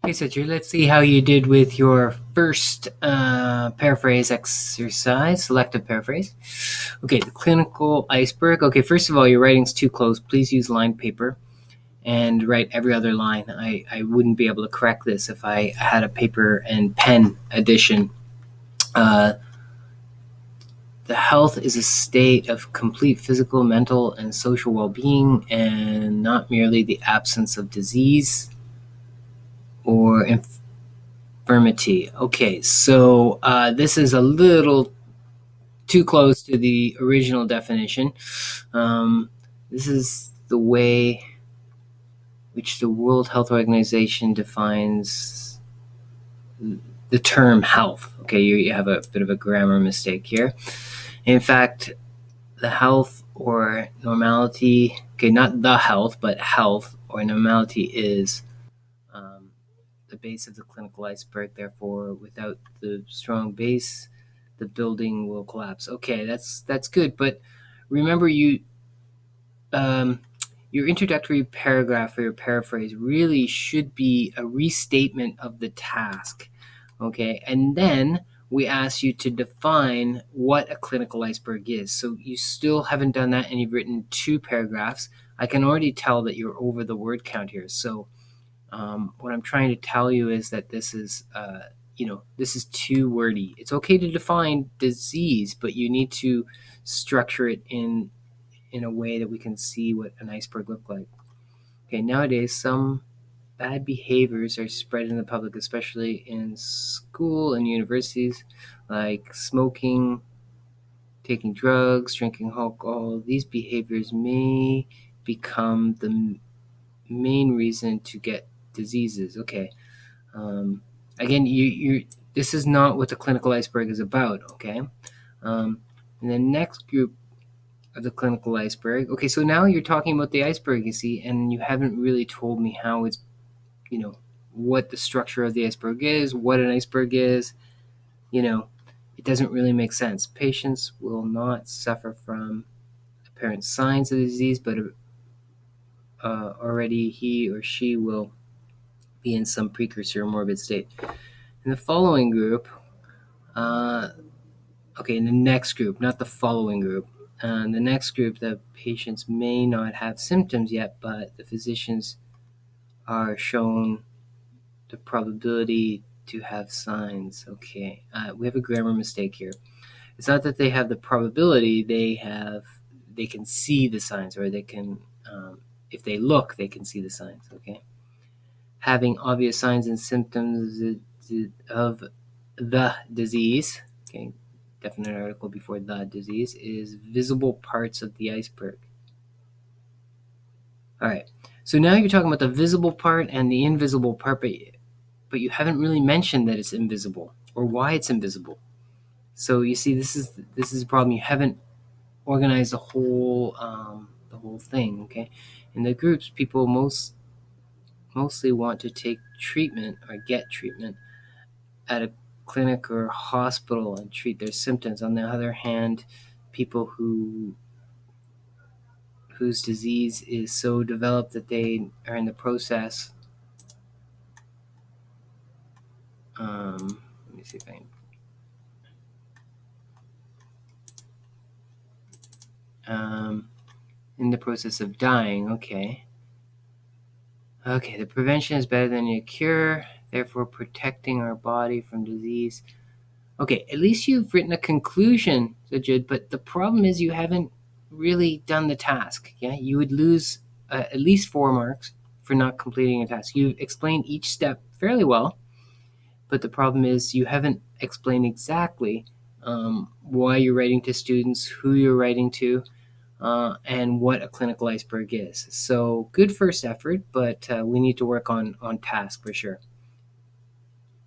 Okay, Sajid, let's see how you did with your first paraphrase exercise, selective paraphrase. Okay, the clinical iceberg. Okay, first of all, your writing's too close. Please use lined paper and write every other line. I wouldn't be able to correct this if I had a paper and pen edition. Uh, the health is a state of complete physical, mental, and social well being, and not merely the absence of disease or infirmity. Okay, so this is a little too close to the original definition. Um, this is the way which the World Health Organization defines the term health. Okay, you have a bit of a grammar mistake here. In fact, the health or normality, okay, not the health, but health or normality is um, the base of the clinical iceberg. Therefore, without the strong base, the building will collapse. Okay, that's good. But remember, um, your introductory paragraph or your paraphrase really should be a restatement of the task. Okay, and then we ask you to define what a clinical iceberg is. So you still haven't done that, and you've written two paragraphs. I can already tell that you're over the word count here. So what I'm trying to tell you is that this is too wordy. It's okay to define disease, but you need to structure it in a way that we can see what an iceberg looks like. Okay, nowadays some bad behaviors are spread in the public, especially in school and universities, like smoking, taking drugs, drinking alcohol. These behaviors may become the main reason to get diseases. Okay, um, again, you this is not what the clinical iceberg is about. Okay, and the next group of the clinical iceberg. Okay, so now you're talking about the iceberg, you see, and you haven't really told me how it's, you know, what the structure of the iceberg is, what an iceberg is. You know, it doesn't really make sense. Patients will not suffer from apparent signs of the disease, but already he or she will be in some precursor or morbid state. In the following group, uh, okay, in the next group, not the following group, the next group, the patients may not have symptoms yet, but the physicians are shown the probability to have signs. Okay, we have a grammar mistake here. It's not that they have the probability; they can see the signs, or they can, if they look, they can see the signs. Okay, having obvious signs and symptoms of the disease. Okay, definite article before the disease is visible parts of the iceberg. All right. So now you're talking about the visible part and the invisible part, but you haven't really mentioned that it's invisible or why it's invisible. So you see, this is a problem. You haven't organized the whole thing. Okay, in the groups, people mostly want to take treatment or get treatment at a clinic or hospital and treat their symptoms. On the other hand, people whose disease is so developed that they are in the process. Let me see if I can. In the process of dying. Okay. Okay, the prevention is better than the cure, therefore protecting our body from disease. Okay, at least you've written a conclusion, Sajid, but the problem is you haven't really done the task. Yeah, you would lose at least 4 marks for not completing a task. You've explained each step fairly well, but the problem is you haven't explained exactly why you're writing to students, who you're writing to, and what a clinical iceberg is. So good first effort, but we need to work on task for sure.